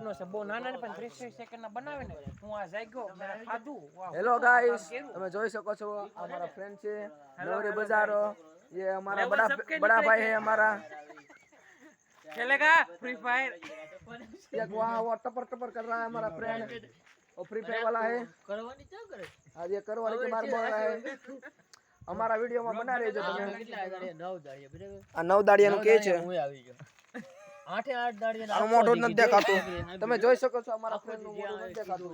નો છે બહુ નાના ને પણ 30 સેકન્ડ ના બનાવે ને હું આ જાગ્યો મેં ખાધું હેલો ગાઈસ તમે જોઈ શકો છો हमारा फ्रेंड છે नवरी बाजारो ये हमारा बड़ा भाई है हमारा खेलेगा फ्री फायर ये वहाँ वो टपर टपर कर रहा है हमारा फ्रेंड और फ्री फायर वाला है करवानी क्या करे आज ये करवाने के बारे बोल रहा है हमारा वीडियो में बना रहे जो તમે આ નવ દાડિયાનું કે છે હું આવી ગયો 8 દાડિયા આ મોઢું નથી દેખાતું તમે જોઈ શકો છો અમારા ફ્રેન્ડ નું મોઢું નથી દેખાતું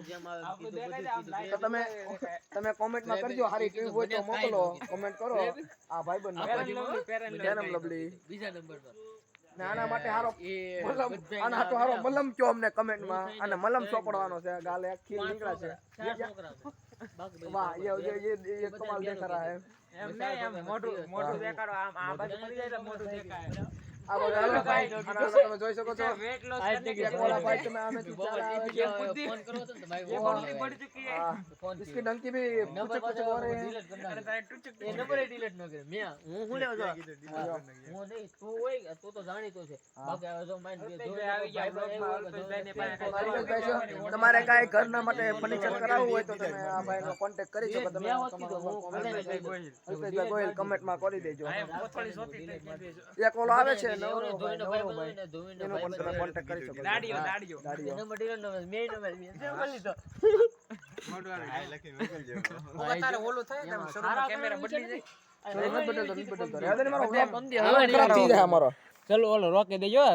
તો તમે કોમેન્ટ માં કરજો હારી ટ્રીપ હોય તો મોકલો કોમેન્ટ કરો આ ભાઈબંધ જન્મ લવલી બીજા નંબર પર આના માટે હારો મલમ આના હાટો હારો મલમ કયો અમને કમેન્ટ માં અને મલમ સોપડવાનો છે ગાલે ખીલ નીકળા છે વાહ ये कमाल देख रहा है એમને એમ મોઢું દેખાડો આમ આ બાજુ પડી જાય તો મોઢું દેખાય આ બધા ભાઈ તમે જોઈ શકો છો વેટ લોસ एक वाला भाई तुम्हें हमें चार आवे ये बुद्धि फोन करो तो भाई ये बुद्धि बढ़ चुकी है इसकी डंकी भी नंबर कुछ हो रहे हैं अरे तारे टुचक એ નંબર ડિલીટ ન કરે મે હું લેવા જો હું નહીં તું હોય તું તો જાણીતો છે બાકી હવે જો માઈન આવી ગયા બ્લોગમાં અલ્પેશભાઈને પાસે તમારે કાઈ ઘરના માટે ફર્નિચર કરાવવું હોય તો તમે આ ભાઈનો કોન્ટેક્ટ કરી શકો તમે અલ્પેશભાઈ ગોહિલ કમેન્ટ માં કરી દેજો કોથળી સોતી થઈ ગઈ એક ઓલો આવે છે નવરો ધોઈને ભાઈ ભાઈ ધોઈને એનો પણ તમે કોન્ટેક્ટ કરી શકો દાડીઓ નંબર ડિલીટ ન મે નંબર મે મળી તો તારે ઓલું થાય ને શરૂમાં કેમેરા બદલી જાય બદલતો મારો ખરાબ થઈ જાય અમારો ચલો ઓલો રોકી દેજો